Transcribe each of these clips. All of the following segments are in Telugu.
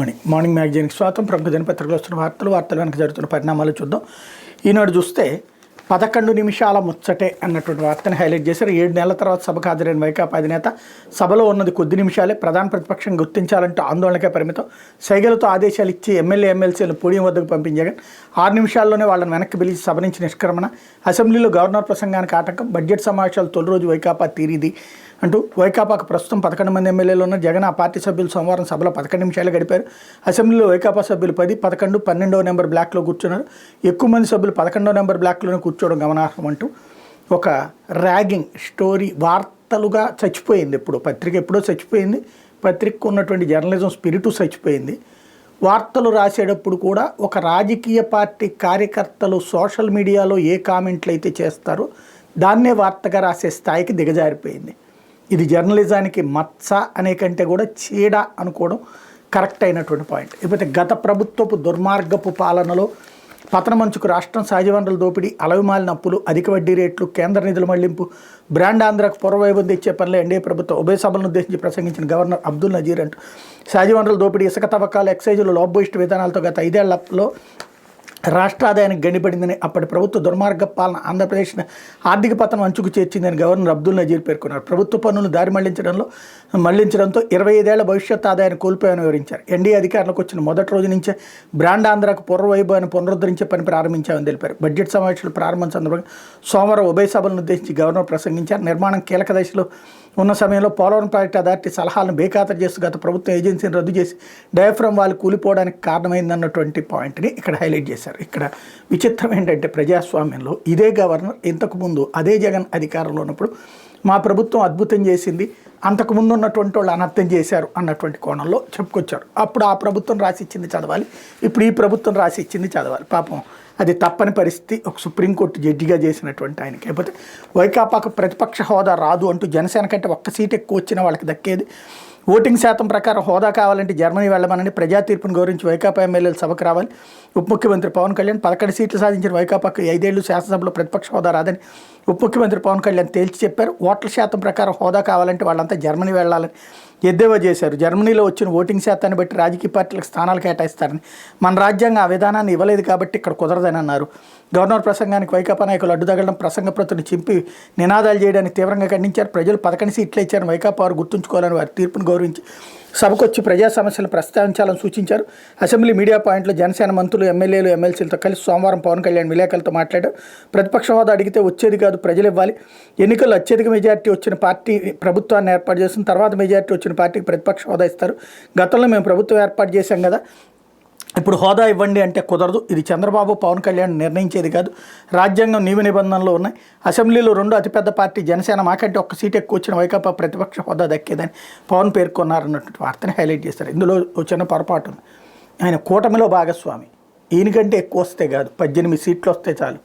మార్నింగ్ మ్యాగజైన్కి స్వాగతం. ప్రముఖ దినపత్రికలో వస్తున్న వార్తలు వెనక జరుగుతున్న పరిణామాలు చూద్దాం. ఈనాడు చూస్తే 11 నిమిషాల ముచ్చటే అన్నటువంటి వార్తని హైలైట్ చేశారు. 7 నెలల తర్వాత సభకు హాజరైన వైకాపా అధినేత సభలో ఉన్నది కొద్ది నిమిషాలే, ప్రధాన ప్రతిపక్షం గుర్తించాలంటూ ఆందోళనకే పరిమితం, సైగలతో ఆదేశాలు ఇచ్చి ఎమ్మెల్యేలను పోడియం వద్దకు పంపించారు. 6 నిమిషాల్లోనే వాళ్ళని వెనక్కి పిలిచి సభ నుంచి నిష్క్రమణ, అసెంబ్లీలో గవర్నర్ ప్రసంగానికి ఆటంకం, బడ్జెట్ సమావేశాలు తొలి రోజు వైకాపా తీరిది అంటూ వైకాపాకు ప్రస్తుతం 11 మంది ఎమ్మెల్యేలు ఉన్న జగన్ ఆ పార్టీ సభ్యులు సోమవారం సభలో 11 నిమిషాలు గడిపారు. అసెంబ్లీలో వైకాపా సభ్యులు 10, 11, 12వ నెంబర్ బ్లాక్లో కూర్చున్నారు. ఎక్కువ మంది సభ్యులు 11వ నెంబర్ బ్లాక్లోనే కూర్చోవడం గమనార్హం అంటూ ఒక ర్యాగింగ్ స్టోరీ వార్తలుగా చచ్చిపోయింది. పత్రిక ఎప్పుడో చచ్చిపోయింది. పత్రికకు ఉన్నటువంటి జర్నలిజం స్పిరిటు చచ్చిపోయింది. వార్తలు రాసేటప్పుడు కూడా ఒక రాజకీయ పార్టీ కార్యకర్తలు సోషల్ మీడియాలో ఏ కామెంట్లు అయితే చేస్తారో దాన్నే వార్తగా రాసే స్థాయికి దిగజారిపోయింది. ఇది జర్నలిజానికి మచ్చ అనే కంటే కూడా చీడ అనుకోవడం కరెక్ట్ అయినటువంటి పాయింట్. ఇకపోతే గత ప్రభుత్వపు దుర్మార్గపు పాలనలో పతనమంచుకు రాష్ట్రం సహజ వనరుల దోపిడీ, అలవిమాలిన అప్పులు, అధిక వడ్డీ రేట్లు, కేంద్ర నిధుల మళ్లింపు, బ్రాండ్ ఆంధ్రాకు పూర్వవైభవం తెచ్చే పనులు ఎన్డీఏ ప్రభుత్వం ఉభయ సభలను ఉద్దేశించి ప్రసంగించిన గవర్నర్ అబ్దుల్ నజీర్ అంటూ సహజ వనరుల దోపిడీ, ఇసుక తవ్వకాలు, ఎక్సైజులు, లోబోయిస్ట్ విధానాలతో గత 5 ఏళ్లలో రాష్ట్ర ఆదాయానికి గండిపడిందని, అప్పటి ప్రభుత్వ దుర్మార్గ పాలన ఆంధ్రప్రదేశ్ ఆర్థిక పతనం అంచుకు చేర్చిందని గవర్నర్ అబ్దుల్ నజీర్ పేర్కొన్నారు. ప్రభుత్వ పన్నులు దారి మళ్లించడంతో 25 ఏళ్ల భవిష్యత్ ఆదాయాన్ని కోల్పోయామని వివరించారు. ఎన్డీఏ అధికారంలోకి వచ్చిన మొదటి రోజు నుంచే బ్రాండ్ ఆంధ్రాకు పూర్వవైభవాన్ని పునరుద్ధరించే పని ప్రారంభించామని తెలిపారు. బడ్జెట్ సమావేశాలు ప్రారంభం సందర్భంగా సోమవారం ఉభయ సభలను ఉద్దేశించి గవర్నర్ ప్రసంగించారు. నిర్మాణం కీలక దశలో ఉన్న సమయంలో పోలవరం ప్రాజెక్టు అథారిటీ సలహాలను బేఖాతరు చేస్తూ గత ప్రభుత్వం ఏజెన్సీని రద్దు చేసి డయాఫ్రమ్ వాళ్ళు కూలిపోవడానికి కారణమైందన్నటువంటి పాయింట్ని ఇక్కడ హైలైట్ చేశారు. ఇక్కడ విచిత్రం ఏంటంటే ప్రజాస్వామ్యంలో ఇదే గవర్నర్ ఇంతకుముందు అదే జగన్ అధికారంలో ఉన్నప్పుడు మా ప్రభుత్వం అద్భుతం చేసింది, అంతకుముందు ఉన్నటువంటి వాళ్ళు అనర్థం చేశారు అన్నటువంటి కోణంలో చెప్పుకొచ్చారు. అప్పుడు ఆ ప్రభుత్వం రాసి ఇచ్చింది చదవాలి, ఇప్పుడు ఈ ప్రభుత్వం రాసి ఇచ్చింది చదవాలి. పాపం అది తప్పని పరిస్థితి ఒక సుప్రీంకోర్టు జడ్జిగా చేసినటువంటి ఆయనకి. కాకపోతే వైకాపాకు ప్రతిపక్ష హోదా రాదు అంటూ జనసేన కంటే 1 సీట్ ఎక్కువ వచ్చిన వాళ్ళకి దక్కేది. ఓటింగ్ శాతం ప్రకారం హోదా కావాలంటే జర్మనీ వెళ్ళమని ప్రజా తీర్పును గౌరవించి వైకాపా ఎమ్మెల్యేలు సభకు రావాలి. ఉప ముఖ్యమంత్రి పవన్ కళ్యాణ్ 11 సీట్లు సాధించిన వైకాపాకు 5 ఏళ్లు శాసనసభలో ప్రతిపక్ష హోదా రాదని ఉప ముఖ్యమంత్రి పవన్ కళ్యాణ్ తేల్చి చెప్పారు. ఓట్ల శాతం ప్రకారం హోదా కావాలంటే వాళ్ళంతా జర్మనీ వెళ్ళాలని ఎద్దేవా చేశారు. జర్మనీలో వచ్చిన ఓటింగ్ శాతాన్ని బట్టి రాజకీయ పార్టీలకు స్థానాలు కేటాయిస్తారని, మన రాజ్యాంగం ఆ విధానాన్ని ఇవ్వలేదు కాబట్టి ఇక్కడ కుదరదని అన్నారు. గవర్నర్ ప్రసంగానికి వైకాపా నాయకులు అడ్డుతగలడం, ప్రసంగ ప్రతుని చింపి నినాదాలు చేయడానికి తీవ్రంగా ఖండించారు. ప్రజలు 11 సీట్లు ఇచ్చారని వైకాపా వారు గుర్తుంచుకోవాలని వారి తీర్పును గౌరవించి సభకు వచ్చి ప్రజా సమస్యలు ప్రస్తావించాలని సూచించారు. అసెంబ్లీ మీడియా పాయింట్లో జనసేన మంత్రులు, ఎమ్మెల్యేలు, ఎమ్మెల్సీలతో కలిసి సోమవారం పవన్ కళ్యాణ్ విలేకరులతో మాట్లాడారు. ప్రతిపక్ష హోదా అడిగితే వచ్చేది కాదు, ప్రజలు ఇవ్వాలి. ఎన్నికల్లో అత్యధిక మెజార్టీ వచ్చిన పార్టీ ప్రభుత్వాన్ని ఏర్పాటు చేసిన తర్వాత మెజార్టీ వచ్చిన పార్టీకి ప్రతిపక్ష హోదా ఇస్తారు. గతంలో మేము ప్రభుత్వం ఏర్పాటు చేశాం కదా, ఇప్పుడు హోదా ఇవ్వండి అంటే కుదరదు. ఇది చంద్రబాబు, పవన్ కళ్యాణ్ నిర్ణయించేది కాదు. రాజ్యాంగం నియమ నిబంధనలు ఉన్నాయి. అసెంబ్లీలో 2 అతిపెద్ద పార్టీ జనసేన మాకంటే 1 సీట్ ఎక్కువ వచ్చిన వైకాపా ప్రతిపక్ష హోదా దక్కేదని పవన్ పేర్కొన్నారన్నటువంటి వార్తని హైలైట్ చేస్తారు. ఇందులో చిన్న పొరపాటు ఉంది. ఆయన కూటమిలో భాగస్వామి, ఈయనకంటే ఎక్కువ వస్తే కాదు, 18 సీట్లు వస్తే చాలు.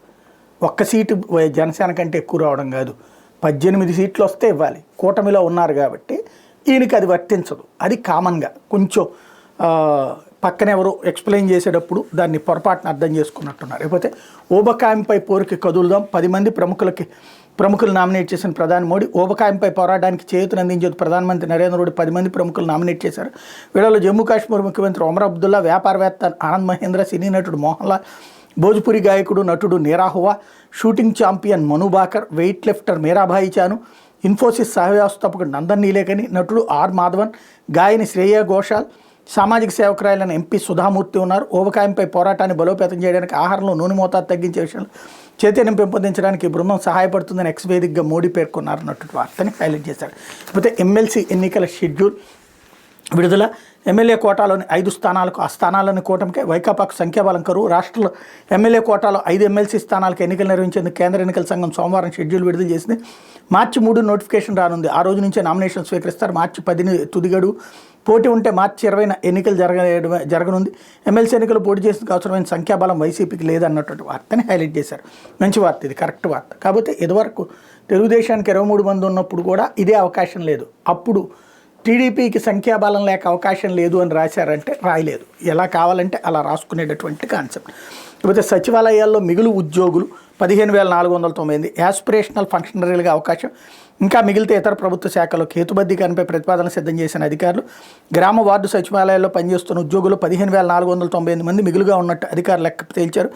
1 సీటు జనసేన కంటే ఎక్కువ రావడం కాదు, 18 సీట్లు వస్తే ఇవ్వాలి. కూటమిలో ఉన్నారు కాబట్టి ఈయనకి అది వర్తించదు. అది కామన్గా కొంచెం పక్కన ఎవరు ఎక్స్ప్లెయిన్ చేసేటప్పుడు దాన్ని పొరపాటును అర్థం చేసుకున్నట్టున్నారు. లేకపోతే ఊబకాయంపై పోరుకి కదులుదాం, 10 మంది ప్రముఖులు నామినేట్ చేసిన ప్రధాని మోడీ. ఊబకాయంపై పోరాటానికి చేయూతను అందించేందుకు ప్రధానమంత్రి నరేంద్ర మోడీ 10 మంది ప్రముఖులు నామినేట్ చేశారు. వీళ్ళలో జమ్మూ కాశ్మీర్ ముఖ్యమంత్రి ఒమర్ అబ్దుల్లా, వ్యాపారవేత్త ఆనంద్ మహేంద్ర, సినీ నటుడు మోహన్ లాల్, భోజ్పురి గాయకుడు నటుడు నీరాహువా, షూటింగ్ ఛాంపియన్ మను బాకర్, వెయిట్ లిఫ్టర్ మీరాభాయి చాను, ఇన్ఫోసిస్ సహవ్యవస్థాపకుడు నందన్ నీలేకని, నటుడు ఆర్ మాధవన్, గాయని శ్రేయా ఘోషాల్, సామాజిక సేవకురాయలైన ఎంపీ సుధామూర్తి ఉన్నారు. ఊబకాయంపై పోరాటాన్ని బలోపేతం చేయడానికి ఆహారంలో నూనె మోతాదు తగ్గించే విషయంలో చైతన్యం పెంపొందించడానికి బృందం సహాయపడుతుందని ఎక్స్ వేదికగా మోడీ పేర్కొన్నారన్నట్టు వార్తని హైలైట్ చేశారు. కాకపోతే ఎమ్మెల్సీ ఎన్నికల షెడ్యూల్ విడుదల, ఎమ్మెల్యే కోటాలోని 5 స్థానాలకు ఆ స్థానాలను కూటమికే, వైకాపాకు సంఖ్యాబలం కరువు. రాష్ట్రంలో ఎమ్మెల్యే కోటాలో 5 ఎమ్మెల్సీ స్థానాలకు ఎన్నికలు నిర్వహించేందుకు కేంద్ర ఎన్నికల సంఘం సోమవారం షెడ్యూల్ విడుదల చేసింది. మార్చి 3 నోటిఫికేషన్ రానుంది. ఆ రోజు నుంచే నామినేషన్ స్వీకరిస్తారు. మార్చి 10 తుది గడువు. పోటీ ఉంటే మార్చి 20న ఎన్నికలు జరగనుంది. ఎమ్మెల్సీ ఎన్నికలు పోటీ చేసేందుకు అవసరమైన సంఖ్యాబలం వైసీపీకి లేదన్నటువంటి వార్తని హైలైట్ చేశారు. మంచి వార్త, ఇది కరెక్ట్ వార్త. కాకపోతే ఇదివరకు తెలుగుదేశానికి 23 మంది ఉన్నప్పుడు కూడా ఇదే అవకాశం లేదు. అప్పుడు టీడీపీకి సంఖ్యాబలం లేక అవకాశం లేదు అని రాశారంటే రాయలేదు, ఎలా కావాలంటే అలా రాసుకునేటటువంటి కాన్సెప్ట్. కాకపోతే సచివాలయాల్లో మిగులు ఉద్యోగులు 15,498. యాస్పిరేషనల్ ఫంక్షనరీలుగా అవకాశం ఇంకా మిగిలితే ఇతర ప్రభుత్వ శాఖలో హేతుబద్ధీకరణపై ప్రతిపాదన సిద్ధం చేసిన అధికారులు. గ్రామ వార్డు సచివాలయాల్లో పనిచేస్తున్న ఉద్యోగులు 15,498 మంది మిగులుగా ఉన్నట్టు అధికారులు లెక్క తేల్చారు.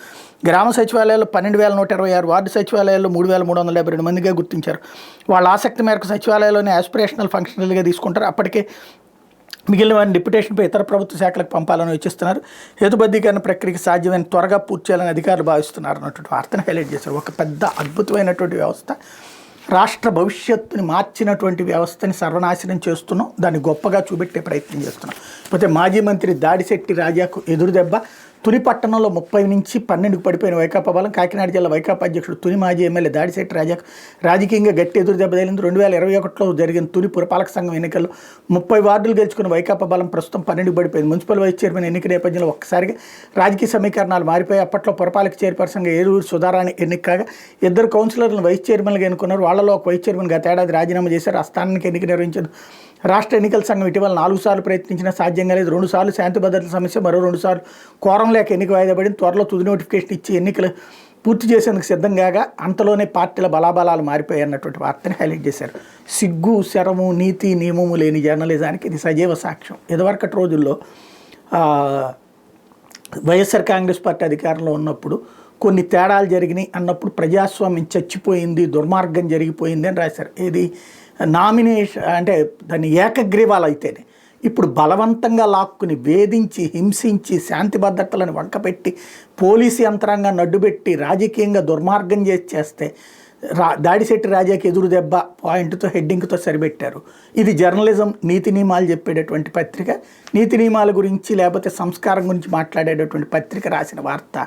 గ్రామ సచివాలయాల్లో 12,126, వార్డు సచివాలయాల్లో 3,352 మందిగా గుర్తించారు. వాళ్ళ ఆసక్తి మేరకు సచివాలయంలోనే యాస్పిరేషనల్ ఫంక్షనరీలుగా తీసుకుంటారు. అప్పటికే మిగిలిన వారిని డిప్యుటేషన్పై ఇతర ప్రభుత్వ శాఖలకు పంపాలని యోచిస్తున్నారు. హేతుబద్ధీకరణ ప్రక్రియకి సాధ్యమైన త్వరగా పూర్తి చేయాలని అధికారులు భావిస్తున్నారు అన్నటువంటి వార్తను హైలైట్ చేశారు. ఒక పెద్ద అద్భుతమైనటువంటి వ్యవస్థ, రాష్ట్ర భవిష్యత్తుని మార్చినటువంటి వ్యవస్థని సర్వనాశనం చేస్తున్నాం, దాన్ని గొప్పగా చూపెట్టే ప్రయత్నం చేస్తున్నాం. పోతే మాజీ మంత్రి దాడిశెట్టి రాజాకు ఎదురు దెబ్బ. తుని పట్టణంలో 30 నుంచి 12కు పడిపోయిన వైకాపా బలం. కాకినాడ జిల్లా వైకాపా అధ్యక్షుడు తుని మాజీ ఎమ్మెల్యే దాడిశెట్టి రాజాకు రాజకీయంగా గట్టి ఎదురు దెబ్బ తగిలింది. 2021లో జరిగిన తుని పురపాలక సంఘం ఎన్నికల్లో 30 వార్డులు గెలుచుకున్న వైకాపా బలం ప్రస్తుతం 12కు పడిపోయింది. మున్సిపల్ వైస్ చైర్మన్ ఎన్నిక నేపథ్యంలో ఒక్కసారిగా రాజకీయ సమీకరణాలు మారిపోయి అప్పట్లో పురపాలక చైర్పర్సన్గా ఏలూరు సుధారాణి ఎన్నిక కాగా 2 కౌన్సిలర్లను వైస్ చైర్మన్గా ఎన్నుకున్నారు. వాళ్ళలో ఒక వైస్ చైర్మన్ గత ఏడాది రాజీనామా చేశారు. ఆ స్థానానికి ఎన్నిక నిర్వహించారు. రాష్ట్ర ఎన్నికల సంఘం ఇటీవల 4 సార్లు ప్రయత్నించినా సాధ్యం కాలేదు. 2 సార్లు శాంతి భద్రతల సమస్య, మరో 2 సార్లు కోరం లేక ఎన్నిక వాయిదా పడింది. త్వరలో తుది నోటిఫికేషన్ ఇచ్చి ఎన్నికలు పూర్తి చేసేందుకు సిద్ధం కాగా అంతలోనే పార్టీల బలాబలాలు మారిపోయాయి అన్నటువంటి వార్తని హైలైట్ చేశారు. సిగ్గు, శరము, నీతి, నియమము లేని జర్నలిజానికి ఇది సజీవ సాక్ష్యం. ఇదివరకటి రోజుల్లో వైఎస్ఆర్ కాంగ్రెస్ పార్టీ అధికారంలో ఉన్నప్పుడు కొన్ని తేడాలు జరిగినాయి అన్నప్పుడు ప్రజాస్వామ్యం చచ్చిపోయింది, దుర్మార్గం జరిగిపోయింది అని రాశారు. ఇది నామినేషన్ అంటే దాన్ని ఏకగ్రీవాలు అయితేనే. ఇప్పుడు బలవంతంగా లాక్కుని వేధించి హింసించి శాంతి భద్రతలను వంకపెట్టి పోలీసు యంత్రాంగాన్ని అడ్డుపెట్టి రాజకీయంగా దుర్మార్గం చేస్తే దాడిశెట్టి రాజాకి ఎదురు దెబ్బ పాయింట్తో హెడ్డింగ్తో సరిపెట్టారు. ఇది జర్నలిజం, నీతి నియమాలు చెప్పేటటువంటి పత్రిక, నీతి నియమాల గురించి లేకపోతే సంస్కారం గురించి మాట్లాడేటటువంటి పత్రిక రాసిన వార్త.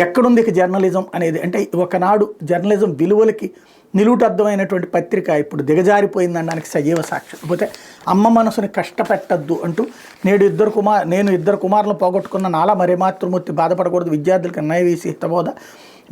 ఎక్కడుంది ఇక జర్నలిజం అనేది? అంటే ఒకనాడు జర్నలిజం విలువలకి నిలువుటద్దమైనటువంటి పత్రిక ఇప్పుడు దిగజారిపోయిందనడానికి సజీవ సాక్ష్యం. కాకపోతే అమ్మ మనసుని కష్టపెట్టద్దు అంటూ నేను ఇద్దరు కుమారులను పోగొట్టుకున్న నాలా మరే మాతృమూర్తి బాధపడకూడదు, విద్యార్థులకు న్యాయవేసి హితబోధ.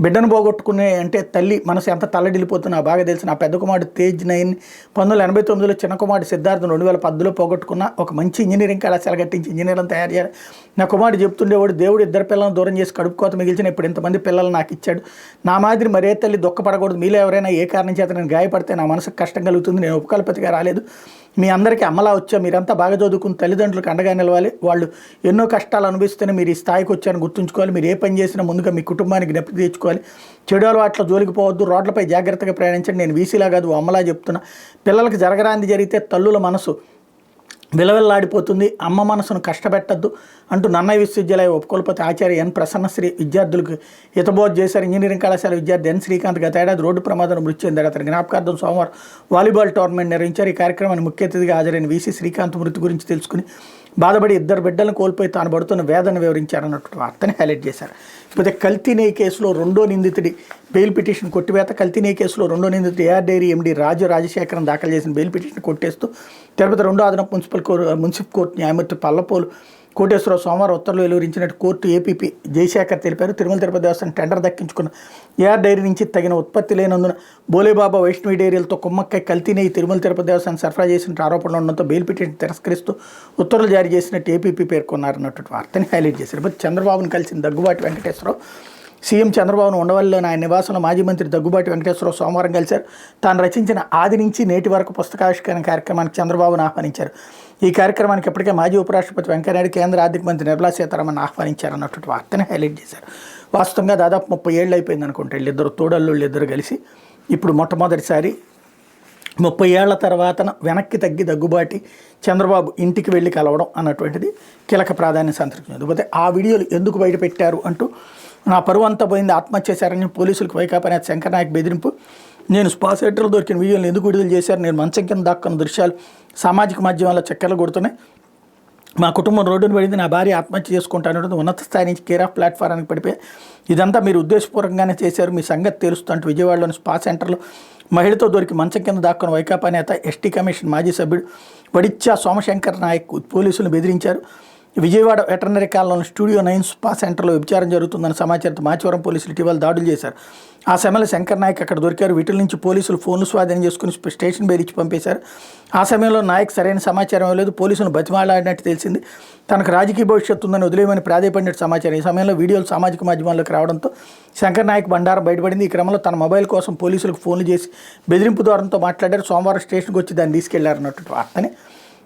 బిడ్డను పోగొట్టుకునే అంటే తల్లి మనసు ఎంత తల్లడిల్లిపోతున్నా బాగా తెలిసిన ఆ పెద్ద కుమారుడు తేజ్ 9 1989లో, చిన్న కుమారుడు సిద్ధార్థం 2010లో పోగొట్టుకున్న ఒక మంచి ఇంజనీరింగ్ కళాశాల కట్టించి ఇంజనీర్లను తయారు చేయాలి. నా కుమారుడు చెప్తుండేవాడు, దేవుడు 2 పిల్లలను దూరం చేసి కడుపు కోత మిగిల్చిన ఇప్పుడు ఇంతమంది పిల్లలు నాకు ఇచ్చాడు. నా మాదిరి మరే తల్లి దుఃఖపడకూడదు. మీలో ఎవరైనా ఏ కారణం చేత నేను గాయపడితే నా మనసుకు కష్టం కలుగుతుంది. నేను ఉపకల్పతిగా రాలేదు, మీ అందరికీ అమ్మలా వచ్చా. మీరంతా బాగా చదువుకుని తల్లిదండ్రులకు అండగా నిలవాలి. వాళ్ళు ఎన్నో కష్టాలు అనుభవిస్తేనే మీరు ఈ స్థాయికి వచ్చారని గుర్తుంచుకోవాలి. మీరు ఏ పని చేసినా ముందుగా మీ కుటుంబానికి జ్ఞప్తి తెచ్చుకోవాలి. చెడు అలవాట్ల జోలికి పోవద్దు, రోడ్లపై జాగ్రత్తగా ప్రయాణించండి. నేను వీసీలా కాదు అమ్మలా చెప్తున్నా. పిల్లలకు జరగరాంది జరిగితే తల్లుల మనసు విలవిల్లాడిపోతుంది. అమ్మ మనసును కష్టపెట్టద్దు అంటూ నన్నయ్య విశ్వవిద్యాలయ ఉపకులపతి ఆచార్య ఎన్ ప్రసన్నశ్రీ విద్యార్థులకు హితబోధ చేశారు. ఇంజనీరింగ్ కళాశాల విద్యార్థి ఎన్ శ్రీకాంత్ గత ఏడాది రోడ్డు ప్రమాదంలో మృతి చెందాడు. అతని జ్ఞాపకార్థం సోమవారం వాలీబాల్ టోర్నమెంట్ నిర్వహించారు. ఈ కార్యక్రమాన్ని ముఖ్య అతిథిగా హాజరైన వీసీ శ్రీకాంత్ మృతి గురించి తెలుసుకుని బాధపడి 2 బిడ్డలను కోల్పోయి తాను పడుతున్న వేదన వివరించారన్నటువంటి వార్తని హైలైట్ చేశారు. ఇకపోతే కల్తీ నెయ్యి కేసులో 2వ నిందితుడి బెయిల్ పిటిషన్ కొట్టివేత. కల్తీ నెయ్యి కేసులో 2వ నిందితుడు ఏఆర్ డైరీ ఎండీ రాజశేఖరన్ దాఖలు చేసిన బెయిల్ పిటిషన్ కొట్టేస్తూ తిరుపతి 2వ అదనపు మున్సిపల్ కోర్టు న్యాయమూర్తి పల్లపోలు కోటేశ్వరరావు సోమవారం ఉత్తర్వులు వెలువరించినట్టు కోర్టు ఏపీపీ జయశేఖర్ తెలిపారు. తిరుమల తిరుపతి దేవస్థానం టెండర్ దక్కించుకున్న ఏఆర్ డైరీ నుంచి తగిన ఉత్పత్తి లేనందున బోలేబాబా వైష్ణవి డైరీలతో కుమ్మక్కై కల్తీ నెయ్యి తిరుమల తిరుపతి దేవస్థానం సరఫరా చేసిన ఆరోపణలు ఉండడంతో బెయిల్ పిటిషన్ తిరస్కరిస్తూ ఉత్తర్వులు జారీ చేసినట్టు ఏపీపీ పేర్కొన్నారన్నటువంటి వార్తని హైలైట్ చేశారు. ఇప్పుడు చంద్రబాబును కలిసిన దగ్గుబాటి వెంకటేశ్వరరావు సీఎం చంద్రబాబును ఉండవల్లిలోని ఆయన నివాసంలో మాజీ మంత్రి దగ్గుబాటి వెంకటేశ్వరరావు సోమవారం కలిశారు. తాను రచించిన ఆది నుంచి నేటి వరకు పుస్తకావిష్కరణ కార్యక్రమానికి చంద్రబాబును ఆహ్వానించారు. ఈ కార్యక్రమానికి ఇప్పటికే మాజీ ఉపరాష్ట్రపతి వెంకయ్యనాయుడు, కేంద్ర ఆర్థిక మంత్రి నిర్మలా సీతారామన్ ఆహ్వానించారన్నటువంటి వార్తని హైలైట్ చేశారు. వాస్తవంగా దాదాపు 30 ఏళ్ళు అయిపోయింది అనుకుంటే వీళ్ళిద్దరు తోడల్లుళ్ళిద్దరు కలిసి. ఇప్పుడు మొట్టమొదటిసారి 30 ఏళ్ల తర్వాత వెనక్కి తగ్గి దగ్గుబాటి చంద్రబాబు ఇంటికి వెళ్ళి కలవడం అన్నటువంటిది కీలక ప్రాధాన్యత సంతరించింది. లేకపోతే ఆ వీడియోలు ఎందుకు బయట పెట్టారు అంటూ నా పరువు అంతా పోయింది, ఆత్మహత్య చేశారని పోలీసులకు వైకాపా నేత శంకర్ నాయక్ బెదిరింపు. నేను స్పా సెంటర్లో దొరికిన వీడియోలు ఎందుకు విడుదల చేశారు, నేను మంచం కింద దాక్కున్న దృశ్యాలు సామాజిక మాధ్యమాల్లో చక్కెరలు కొడుతున్నాయి, మా కుటుంబం రోడ్డును పడింది, నా భార్య ఆత్మహత్య చేసుకుంటాను, ఉన్నత స్థాయి నుంచి కేర్ ఆఫ్ ప్లాట్ఫారానికి పడిపోయి ఇదంతా మీరు ఉద్దేశపూర్వకంగానే చేశారు, మీ సంగతి తెలుస్తుంటూ విజయవాడలోని స్పా సెంటర్లో మహిళతో దొరికి మంచం కింద దాక్కున్న వైకాపా నేత ఎస్టీ కమిషన్ మాజీ సభ్యుడు వడిచ్చా సోమశంకర్ నాయక్ పోలీసులను బెదిరించారు. విజయవాడ వెటర్నరీ కాలంలో స్టూడియో 9 స్పా సెంటర్లో విచారణ జరుగుతుందని సమాచారంతో మాచవరం పోలీసులు ఇటీవల దాడులు చేశారు. ఆ సమయంలో శంకర్ నాయక్ అక్కడ దొరికారు. వీటిల నుంచి పోలీసులు ఫోన్లు స్వాధీనం చేసుకుని స్టేషన్ బెయిల్ ఇచ్చి పంపేశారు. ఆ సమయంలో నాయక్ సరైన సమాచారం ఇవ్వలేదు. పోలీసులను బతిమాలాడినట్టు తెలిసింది. తనకు రాజకీయ భవిష్యత్తు ఉందని వదిలేయమని ప్రాధేయపడినట్టు సమాచారం. ఈ సమయంలో వీడియోలు సామాజిక మాధ్యమాల్లోకి రావడంతో శంకర్ నాయక్ బండారం బయటపడింది. ఈ క్రమంలో తన మొబైల్ కోసం పోలీసులకు ఫోన్లు చేసి బెదిరింపు ద్వారంతో మాట్లాడారు. సోమవారం స్టేషన్కి వచ్చి దాన్ని తీసుకెళ్లారన్నట్టు వార్తని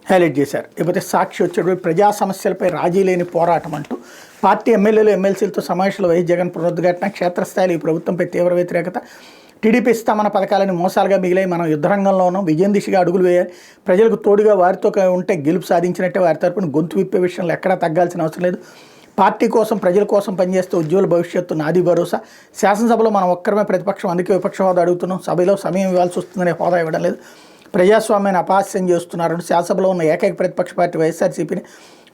హైలైట్ చేశారు. ఇకపోతే సాక్షి వచ్చేటప్పుడు ప్రజా సమస్యలపై రాజీ లేని పోరాటం అంటూ పార్టీ ఎమ్మెల్యేలు ఎమ్మెల్సీలతో సమావేశంలో వైఎస్ జగన్ పునరుద్ఘాటన. క్షేత్రస్థాయిలో ఈ ప్రభుత్వంపై తీవ్ర వ్యతిరేకత. టీడీపీ ఇస్తామన్న పథకాలని మోసాలుగా మిగిలాయి. మనం యుద్ధరంగంలో ఉన్నాం. విజయం దిశగా అడుగులు వేయాలి. ప్రజలకు తోడుగా వారితో ఉంటే గెలుపు సాధించినట్టే. వారి తరపున గొంతు విప్పే విషయంలో ఎక్కడా తగ్గాల్సిన అవసరం లేదు. పార్టీ కోసం ప్రజల కోసం పనిచేస్తే ఉజ్వల భవిష్యత్తు నాది భరోసా. శాసనసభలో మనం ఒక్కరమే ప్రతిపక్షం, అందుకే విపక్ష హోదా అడుగుతున్నాం. సభలో సమయం ఇవ్వాల్సి వస్తుందనే హోదా ఇవ్వడం లేదు. ప్రజాస్వామ్యాన్ని అపహాస్యం చేస్తున్నారని శాసనసభలో ఉన్న ఏకైక ప్రతిపక్ష పార్టీ వైఎస్ఆర్సీపీని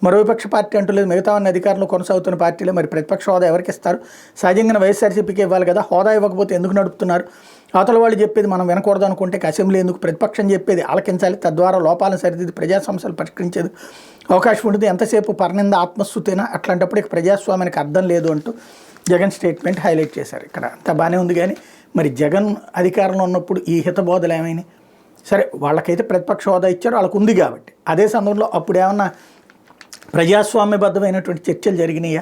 మరో విపక్ష పార్టీ అంటూ లేదు. మిగతావన్నీ అధికారంలో కొనసాగుతున్న పార్టీలో మరి ప్రతిపక్ష హోదా ఎవరికి ఇస్తారు? సహజంగా వైఎస్ఆర్సీపీకి ఇవ్వాలి కదా. హోదా ఇవ్వకపోతే ఎందుకు నడుపుతున్నారు? అవతల వాళ్ళు చెప్పేది మనం వినకూడదు అనుకుంటే అసెంబ్లీ ఎందుకు? ప్రతిపక్షం చెప్పేది ఆలకించాలి. తద్వారా లోపాలను సరిదిద్ది ప్రజా సమస్యలు పరిష్కరించేది అవకాశం ఉంటుంది. ఎంతసేపు పరనింద ఆత్మస్థుతేనా? అట్లాంటప్పుడు ఇక ప్రజాస్వామ్యానికి అర్థం లేదు అంటూ జగన్ స్టేట్మెంట్ హైలైట్ చేశారు. ఇక్కడ అంతా బాగానే ఉంది కానీ మరి జగన్ అధికారంలో ఉన్నప్పుడు ఈ హితబోధలు ఏమైనాయి? సరే, వాళ్ళకైతే ప్రతిపక్ష హోదా ఇచ్చారు, వాళ్ళకు ఉంది కాబట్టి. అదే సందర్భంలో అప్పుడు ఏమన్నా ప్రజాస్వామ్యబద్ధమైనటువంటి చర్చలు జరిగినాయా?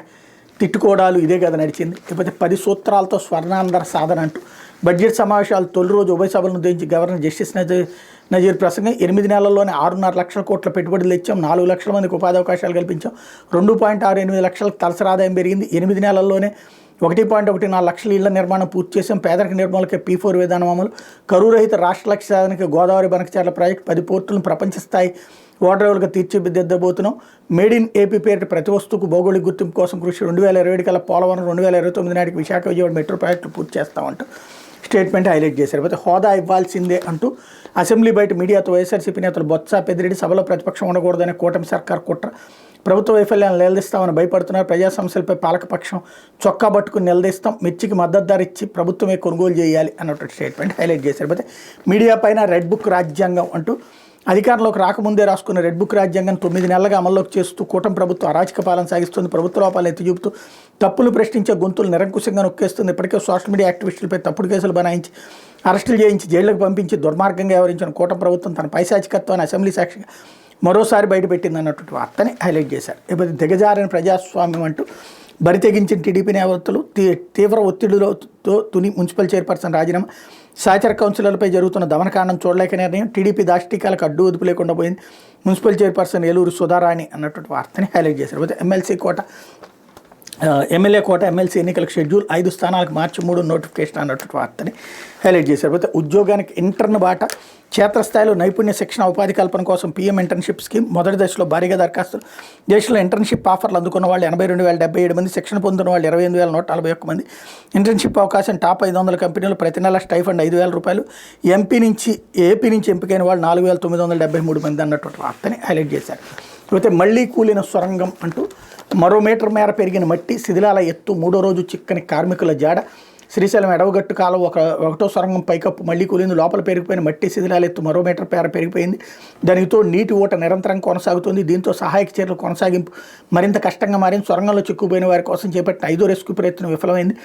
తిట్టుకోవడాలు ఇదే కదా నడిచింది. లేకపోతే 10 సూత్రాలతో స్వర్ణాంధ్ర సాధన అంటూ బడ్జెట్ సమావేశాలు తొలి రోజు ఉభయ సభలను ఉద్దేశించి గవర్నర్ జస్టిస్ నజీర్ ప్రసంగం. 8 నెలల్లోనే 6.5 లక్షల కోట్ల పెట్టుబడులు ఇచ్చాం. 4 లక్షల మందికి ఉపాధి అవకాశాలు కల్పించాం. 2.68 లక్షలకు తలసరి ఆదాయం పెరిగింది. 8 నెలల్లోనే 1.14 లక్షల ఇళ్ల నిర్మాణం పూర్తి చేసాం. పేదరిక నిర్మూలనకి P4 విధానం అమలు. కరువు రహిత రాష్ట్ర లక్ష్య సాధనకి గోదావరి బనకచర్ల ప్రాజెక్టు. 10 పోర్టులను ప్రపంచ స్థాయి ఓడరేవులుగా తీర్చిదిద్దబోతున్నాం. మేడ్ ఇన్ ఏపీ పేరిట ప్రతి వస్తువుకు భౌగోళిక గుర్తింపు కోసం కృషి. 2027 కల్లా పోలవరం, 2029 నాటికి విశాఖ విజయవాడ మెట్రో ప్రాజెక్టులు పూర్తి చేస్తామంటూ స్టేట్మెంట్ హైలైట్ చేశారు. అయితే హోదా ఇవ్వాల్సిందే అంటూ అసెంబ్లీ బయట మీడియాతో వైఎస్ఆర్సీపీ నేతలు బొత్స, పెద్దిరెడ్డి సభలో ప్రతిపక్షం ఉండకూడదనే కూటమి సర్కార్ కుట్ర. ప్రభుత్వ వైఫల్యాన్ని నిలదీస్తామని భయపడుతున్నారు. ప్రజా సమస్యలపై పాలకపక్షం చొక్కా పట్టుకుని నిలదీస్తాం. మిర్చికి మద్దతు ధర ఇచ్చి ప్రభుత్వమే కొనుగోలు చేయాలి అన్నటువంటి స్టేట్మెంట్ హైలైట్ చేశారు. అయితే మీడియా పైన రెడ్ బుక్ రాజ్యాంగం అంటూ అధికారంలోకి రాకముందే రాసుకున్న రెడ్ బుక్ రాజ్యాంగం 9 నెలలుగా అమల్లోకి చేస్తూ కూటమి ప్రభుత్వం అరాచక పాలన సాగిస్తుంది. ప్రభుత్వ లోపాలను ఎత్తి చూపుతూ తప్పులు ప్రశ్నించే గొంతులు నిరంకుశంగా నొక్కేస్తుంది. ఇప్పటికే సోషల్ మీడియా యాక్టివిస్టులపై తప్పుడు కేసులు బనాయించి అరెస్టులు చేయించి జైళ్లకు పంపించి దుర్మార్గంగా వ్యవహరించిన కూటమి ప్రభుత్వం తన పైశాచికత్వాన్ని అసెంబ్లీ సాక్షిగా మరోసారి బయటపెట్టింది అన్నటువంటి వార్తని హైలైట్ చేశారు. ఇకపోతే దిగజారిన ప్రజాస్వామ్యం అంటూ బరి తెగించిన టీడీపీ నేతలు తీవ్ర ఒత్తిడితో తుని మున్సిపల్ చైర్పర్సన్ రాజీనామా. సహచర కౌన్సిలర్లపై జరుగుతున్న దమనకాండం చూడలేక నిర్ణయం. టీడీపీ దాష్టికాలకు అడ్డు వదుపు లేకుండా పోయింది. మున్సిపల్ చైర్పర్సన్ ఏలూరు సుధారాణి అన్నటువంటి వార్తని హైలైట్ చేశారు. అయితే ఎమ్మెల్యే కోట ఎమ్మెల్సీ ఎన్నికలకు షెడ్యూల్ 5 స్థానాలకు మార్చి 3 నోటిఫికేషన్ అన్నటువంటి వార్తని హైలైట్ చేశారు. అయితే ఉద్యోగానికి ఇంటర్న్ బాట. క్షేత్రస్థాయిలో నైపుణ్య శిక్షణ ఉపాధి కల్పన కోసం PM ఇంటర్న్షిప్ స్కీమ్. మొదటి దశలో భారీగా దరఖాస్తులు. దేశంలో ఇంటర్న్షిప్ ఆఫర్లు అందుకున్న వాళ్ళు 82,077 మంది. శిక్షణ పొందిన వాళ్ళు 28,141 మంది. ఇంటర్న్షిప్ అవకాశం టాప్ 500 కంపెనీలు. ప్రతి నెల స్టైఫండ్ 5,000 రూపాయలు. ఏపీ నుంచి ఎంపికైన వాళ్ళు 4,973 మంది అన్నటువంటి వార్తని హైలైట్ చేశారు. అయితే మళ్ళీ కూలిన సొరంగం అంటూ మరో మీటర్ మేర పెరిగిన మట్టి. శిథిలాల ఎత్తు. 3వ రోజు చిక్కని కార్మికుల జాడ. శ్రీశైలం ఎడవగట్టు కాలం ఒకటో సొరంగం పైకప్పు మళ్లీ కూలింది. లోపల పెరిగిపోయిన మట్టి శిథిలాల ఎత్తు మరో మీటర్ మేర పెరిగిపోయింది. దానితో నీటి ఊట నిరంతరం కొనసాగుతుంది. దీంతో సహాయక చర్యలు కొనసాగింపు మరింత కష్టంగా మారింది. సొరంగంలో చిక్కుపోయిన వారి కోసం చేపట్టిన 5వ రెస్క్యూ ప్రయత్నం విఫలమైంది.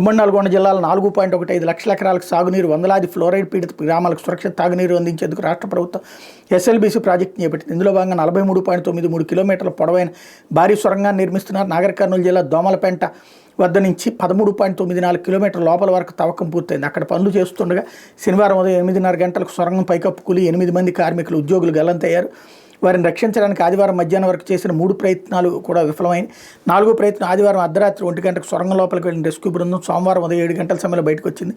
ఉమ్మడి నల్గొండ జిల్లాలో 4.15 లక్షల ఎకరాలకు సాగునీరు. వందలాది ఫ్లోరైడ్ పీడిత గ్రామాలకు సురక్షిత తాగునీరు అందించేందుకు రాష్ట్ర ప్రభుత్వం SLBC ప్రాజెక్టు చేపట్టింది. ఇందులో భాగంగా 43.93 కిలోమీటర్ల పొడవైన భారీ సొరంగాన్ని నిర్మిస్తున్నారు. నాగర్ కర్నూలు జిల్లా దోమలపెంట వద్ద నుంచి 13.94 కిలోమీటర్ల లోపల వరకు తవ్వకం పూర్తయింది. అక్కడ పనులు చేస్తుండగా శనివారం ఉదయం 8:30 గంటలకు సొరంగం పైకప్పు కూలి 8 మంది కార్మికులు ఉద్యోగులు గల్లంతయ్యారు. వారిని రక్షించడానికి ఆదివారం మధ్యాహ్నం వరకు చేసిన 3 ప్రయత్నాలు కూడా విఫలమైంది. 4వ ప్రయత్నం ఆదివారం అర్ధరాత్రి 1 గంటకు సొరంగం లోపలికి వెళ్ళిన రెస్క్యూ బృందం సోమవారం ఉదయం 7 గంటల సమయంలో బయటకు వచ్చింది.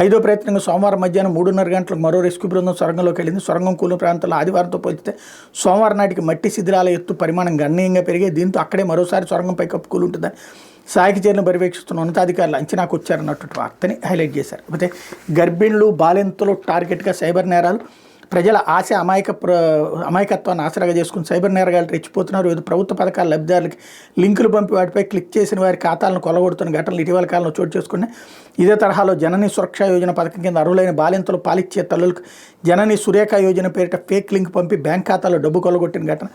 5వ ప్రయత్నంగా సోమవారం మధ్యాహ్నం 3:30 గంటలకు మరో రెస్క్యూ బృందం సొరంగంలోకి వెళ్ళింది. సొరంగం కూలిన ప్రాంతంలో ఆదివారంతో పోల్చితే సోమవారం నాటికి మట్టి శిథిలాల ఎత్తు పరిమాణం గణనీయంగా పెరిగాయి. దీంతో అక్కడే మరోసారి సొరంగం పైకప్పు కూలి ఉంటుందని సహాయక చర్యలను పర్యవేక్షిస్తున్న ఉన్నతాధికారులు అంచనాకు వచ్చారన్నటువంటి వార్తని హైలైట్ చేశారు. అయితే గర్భిణులు, బాలింతలు టార్గెట్గా సైబర్ నేరాలు. ప్రజల ఆశ అమాయకత్వాన్ని ఆసరాగా చేసుకుని సైబర్ నేరగాలు రెచ్చిపోతున్నారు. వివిధ ప్రభుత్వ పథకాల లబ్ధిదారులకి లింకులు పంపి వాటిపై క్లిక్ చేసిన వారి ఖాతాలను కొల్లగొడుతున్న ఘటనలు ఇటీవల కాలంలో చోటు చేసుకున్నాయి. ఇదే తరహాలో జనని సురక్ష యోజన పథకం కింద అర్హులైన బాలింతలు పాలిచ్చే తల్లులకు జనని సురేఖ యోజన పేరిట ఫేక్ లింక్ పంపి బ్యాంక్ ఖాతాలో డబ్బు కొల్లగొట్టిన ఘటన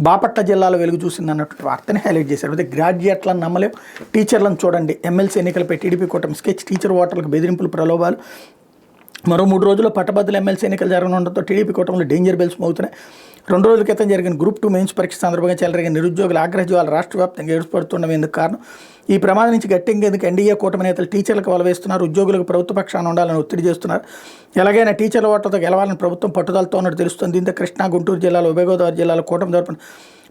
బాపట్ల జిల్లాలో వెలుగు చూసింది అన్నటువంటి వార్తని హైలైట్ చేశారు. అయితే గ్రాడ్యుయేట్లను నమ్మలేం, టీచర్లను చూడండి, ఎమ్మెల్సీ ఎన్నికలపై టీడీపీ కూటమి స్కెచ్, టీచర్ ఓటర్లకు బెదిరింపులు ప్రలోభాలు, మరో 3 రోజుల్లో పట్టభద్రుల ఎమ్మెల్సీ ఎన్నికలు జరగనుండటంతో టీడీపీ కూటమిలో డేంజర్ బెల్స్ మోగుతున్నాయి. 2 రోజుల క్రితం జరిగిన గ్రూప్ 2 మెయిన్స్ పరీక్ష సందర్భంగా చెలరేగిన నిరుద్యోగుల ఆగ్రహజ్వాలు రాష్ట్ర వ్యాప్తంగా ఏడుపడుతుండడం ఎందుకు కారణం? ఈ ప్రమాదం నుంచి గట్టెంగేందుకు ఎన్డీఏ కూటమి నేతలు టీచర్లకు వలవేస్తున్నారు, ఉద్యోగులకు ప్రభుత్వ పక్షాన ఉండాలని ఒత్తిడి చేస్తున్నారు. ఎలాగైనా టీచర్ల ఓట్లతో గెలవాలని ప్రభుత్వం పట్టుదలతో ఉన్నట్టు తెలుస్తుంది. దీంతో కృష్ణా, గుంటూరు జిల్లాలో, ఉభయ గోదావరి జిల్లాలో కూటమి తరపున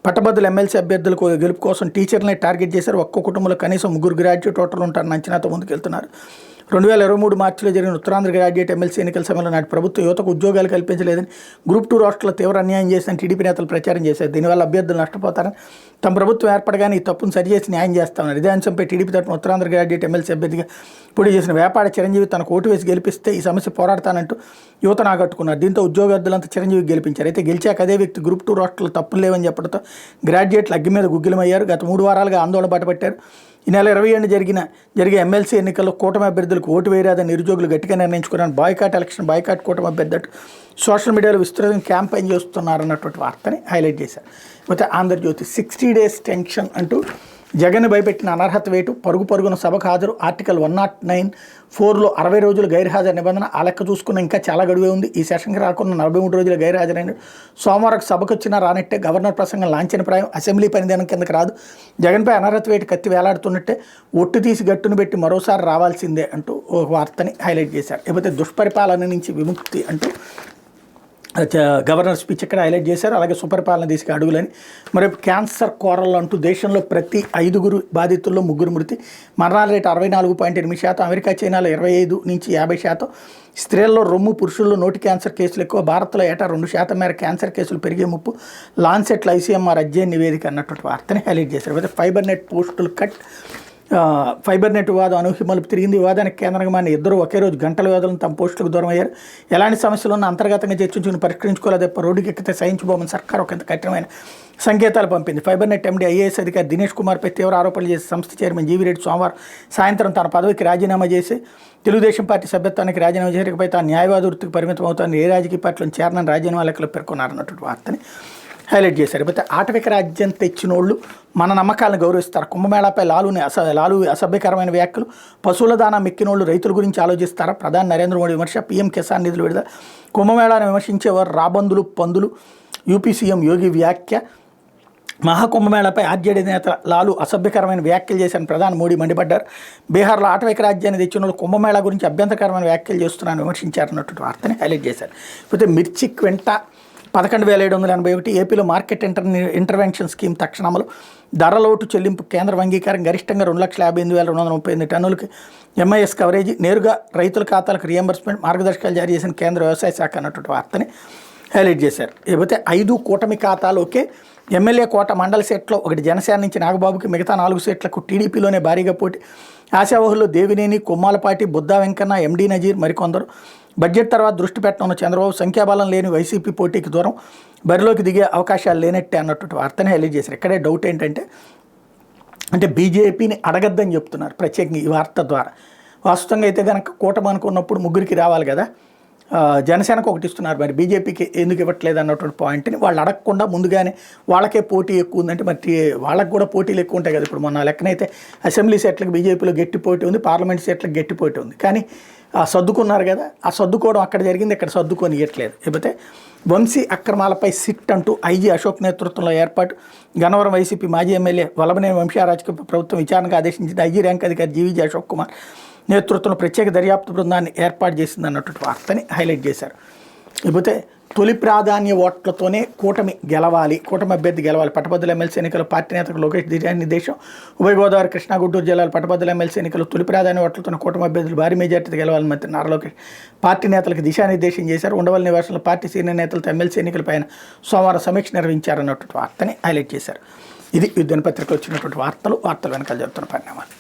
పట్టభద్రుల ఎమ్మెల్సీ అభ్యర్థులకు గెలుపు కోసం టీచర్లనే టార్గెట్ చేశారు. ఒక్కో కుటుంబంలో కనీసం 3 గ్రాడ్యుయేట్ ఓటర్లు ఉంటారన్న అంచనాతో ముందుకెళ్తున్నారు. 2023 మార్చిలో జరిగిన ఉత్తరాంధ్ర గ్రాడ్యుయేట్ ఎమ్మెల్సీ ఎన్నికల సమయంలో నాటి ప్రభుత్వం యువతకు ఉద్యోగాలు కల్పించలేదని, గ్రూప్ 2 రాష్ట్రాల్లో తీవ్ర అన్యాయం చేసిన టీడీపీ నేతలు ప్రచారం చేశారు. దీనివల్ల అభ్యర్థులు నష్టపోతారని, తమ ప్రభుత్వం ఏర్పడగానే ఈ తప్పును సరిచేసి న్యాయం చేస్తామన్నారు. ఇదే అంశంపై టీడీపీ తరపున ఉత్తరాంధ్ర గ్రాడ్యుయేట్ ఎమ్మెల్సీ అభ్యర్థిగా పోటీ చేసిన వేపాడ చిరంజీవి తనకు ఓటు వేసి గెలిపిస్తే ఈ సమస్య పోరాడతానంటూ యువతను ఆకట్టుకున్నారు. దీంతో ఉద్యోగార్థులంతా చిరంజీవికి గెలిపించారు. అయితే గెలిచాక అదే వ్యక్తి గ్రూప్ 2 రాష్ట్రాలు తప్పులు లేవని చెప్పడంతో గ్రాడ్యుయేట్లు అగ్గి మీద గుగ్గిలమయ్యారు. గత 3 వారాలుగా ఆందోళన బాటపట్టారు. ఈ నెల 27 జరిగే ఎమ్మెల్సీ ఎన్నికల్లో కూటమి అభ్యర్థులకు ఓటు వేయరాదని నిరుద్యోగులు గట్టిగా నిర్ణయించుకున్నారు. బాయ్కాట్ కూటమి అభ్యర్థి సోషల్ మీడియాలో విస్తృతంగా క్యాంపెయిన్ చేస్తున్నారన్నటువంటి వార్తని హైలైట్ చేశారు. అయితే ఆంధ్రజ్యోతి 60 days టెన్షన్ అంటూ జగన్ భయపెట్టిన అనర్హత వేటు, పరుగున సభకు హాజరు, ఆర్టికల్ 109(4)లో 60 రోజులు గైర్హాజరు నిబంధన. ఆ లెక్క చూసుకున్న ఇంకా చాలా గడువే ఉంది. ఈ సెషన్కి రాకుండా 43 రోజులు గైర్హాజరైన సోమవారం సభకు వచ్చినా రానట్టే, గవర్నర్ ప్రసంగం లాంఛనప్రాయం, అసెంబ్లీ పనిదినం కిందకి రాదు, జగన్పై అనర్హత వేటు కత్తి వేలాడుతున్నట్టే, ఒట్టు తీసి గట్టును పెట్టి మరోసారి రావాల్సిందే అంటూ ఒక వార్తని హైలైట్ చేశారు. లేకపోతే దుష్పరిపాలన నుంచి విముక్తి అంటూ గవర్నర్ స్పీచ్ ఇక్కడ హైలైట్ చేశారు. అలాగే సుపరిపాలన దిశగా అడుగులని. మరి క్యాన్సర్ కోరలు అంటూ దేశంలో ప్రతి 5 బాధితుల్లో 3 మృతి, మరణాల రేటు 64.8%, అమెరికా చైనాలో 25 నుంచి 50%, స్త్రీల్లో రొమ్ము, పురుషుల్లో నోటి క్యాన్సర్ కేసులు ఎక్కువ, భారత్లో ఏటా 2% మేర క్యాన్సర్ కేసులు పెరిగే ముప్పు, లాన్సెట్ల ICMR అధ్యయన నివేదిక అన్నటువంటి వార్తని హైలైట్ చేశారు. అయితే ఫైబర్ నెట్ పోస్టులు కట్, ఫైబర్ నెట్ వివాదం అనూహ్య మలుపు తిరిగింది. వివాదానికి కేంద్రంగా మారిన ఇద్దరు ఒకే రోజు గంటల వ్యవధిలో తమ పోస్టులకు దూరం అయ్యారు. ఎలాంటి సమస్యలు ఉన్నా అంతర్గతంగా చర్చించుకుని పరిష్కరించుకోలేదు. రోడ్డుకి ఎక్కితే సహించుకోమని సర్కారు ఒకంత కఠినమైన సంకేతాలు పంపింది. ఫైబర్ నెట్ MD IAS అధికారి దినేష్ కుమార్పై తీవ్ర ఆరోపణలు చేసి సంస్థ చైర్మన్ జీవిరెడ్డి సోమవారం సాయంత్రం తన పదవికి రాజీనామా చేసి తెలుగుదేశం పార్టీ సభ్యత్వానికి రాజీనామా చేయకపోతే తాను న్యాయవాద వృత్తికి పరిమితం అవుతానని, ఏ రాజకీయ పార్టీలను చేరనని రాజీనామా లెక్కలు పేర్కొన్నారన్నటువంటి వార్తని హైలైట్ చేశారు. అయితే ఆటవిక రాజ్యం తెచ్చినోళ్ళు మన నమ్మకాలను గౌరవిస్తారు. కుంభమేళాపై లాలు అసభ్యకరమైన వ్యాఖ్యలు, పశువుల దానా మెక్కినోళ్ళు రైతుల గురించి ఆలోచిస్తారా? ప్రధాని నరేంద్ర మోడీ విమర్శ, PM కిసాన్ నిధులు విడుదల, కుంభమేళాను విమర్శించేవారు రాబందులు పందులు, UP CM యోగి వ్యాఖ్య, మహాకుంభమేళాపై RJD నేత లాలు అసభ్యకరమైన వ్యాఖ్యలు చేశారని ప్రధాని మోడీ మండిపడ్డారు. బీహార్లో ఆటవిక రాజ్యాన్ని తెచ్చిన వాళ్ళు కుంభమేళా గురించి అభ్యంతరకరమైన వ్యాఖ్యలు చేస్తున్నారని విమర్శించారన్నటువంటి వార్తని హైలైట్ చేశారు. అయితే మిర్చి క్వింట 11,781, ఏపీలో మార్కెట్ ఇంటర్వెన్షన్ స్కీమ్ తక్షణములు, ధరలోటు చెల్లింపు కేంద్ర అంగీకారం, గరిష్టంగా 2,58,238 టన్నులకి MIS కవరేజీ, నేరుగా రైతుల ఖాతాలకు రియంబర్స్మెంట్, మార్గదర్శకాలు జారీ చేసిన కేంద్ర వ్యవసాయ శాఖ అన్నటువంటి వార్తని హైలైట్ చేశారు. లేకపోతే 5 కూటమి ఖాతాలోకే ఎమ్మెల్యే కోట, మండల సీట్లో 1 జనసేన నుంచి నాగబాబుకి, మిగతా 4 సీట్లకు టీడీపీలోనే భారీగా పోటీ, ఆశావహుల్లో దేవినేని, కొమ్మాలపాటి, బుద్దా వెంకన్న, MD నజీర్ మరికొందరు. బడ్జెట్ తర్వాత దృష్టి పెట్టనున్న చంద్రబాబు సంఖ్యాబలం లేని వైసీపీ పోటీకి దూరం, బరిలోకి దిగే అవకాశాలు లేనట్టే అన్నటువంటి వార్తని హైలైట్ చేశారు. ఇక్కడే డౌట్ ఏంటంటే బీజేపీని అడగద్దని చెప్తున్నారు ప్రత్యేకంగా ఈ వార్త ద్వారా. వాస్తవంగా అయితే కనుక కూటమి అనుకున్నప్పుడు 3కి రావాలి కదా, జనసేనకు 1 ఇస్తున్నారు, మరి బీజేపీకి ఎందుకు ఇవ్వట్లేదు అన్నటువంటి పాయింట్ని వాళ్ళు అడగకుండా ముందుగానే వాళ్ళకే పోటీ ఎక్కువ ఉందంటే మరి వాళ్ళకి కూడా పోటీలు ఎక్కువ ఉంటాయి కదా. ఇప్పుడు మొన్న లెక్కనైతే అసెంబ్లీ సీట్లకు బీజేపీలో గట్టి పోటీ ఉంది, పార్లమెంట్ సీట్లకు గట్టి పోటీ ఉంది, కానీ సర్దుకున్నారు కదా. ఆ సర్దుకోవడం అక్కడ జరిగింది, ఇక్కడ సర్దుకొని ఇవ్వట్లేదు. లేకపోతే వంశీ అక్రమాలపై సిట్ అంటూ IG అశోక్ నేతృత్వంలో ఏర్పాటు, గన్నవరం వైసీపీ మాజీ ఎమ్మెల్యే వల్లభనేని వంశీరాజుకి ప్రభుత్వం విచారణకు ఆదేశించింది. IG ర్యాంక్ అధికారి GVG అశోక్ కుమార్ నేతృత్వంలో ప్రత్యేక దర్యాప్తు బృందాన్ని ఏర్పాటు చేసింది అన్నటువంటి వార్తని హైలైట్ చేశారు. లేకపోతే తొలి ప్రాధాన్య ఓట్లతోనే కూటమి గెలవాలి, కూటమి అభ్యర్థి గెలవాలి. పట్టభద్రుల ఎమ్మెల్సీ ఎన్నికలు పార్టీ నేతకు లోకేష్ దిశానిర్దేశం. ఉభయ గోదావరి, కృష్ణా, గుంటూరు జిల్లాల పట్టభద్రుల ఎమ్మెల్సీ ఎన్నికలు తొలి ప్రాధాన్య ఓట్లతోనే కూటమి అభ్యర్థులు భారీ మెజార్టీతో గెలవాలని మంత్రి నారా లోకేష్ పార్టీ నేతలకు దిశానిర్దేశం చేశారు. ఉండవల్లి నివాసంలో పార్టీ సీనియర్ నేతలతో ఎమ్మెల్సీ ఎన్నికలపైన సోమవారం సమీక్ష నిర్వహించారన్నటువంటి వార్తని హైలైట్ చేశారు. ఇది దినపత్రికలో వచ్చినటువంటి వార్తలు వెనకాల జరుగుతున్న పరిణామాలు.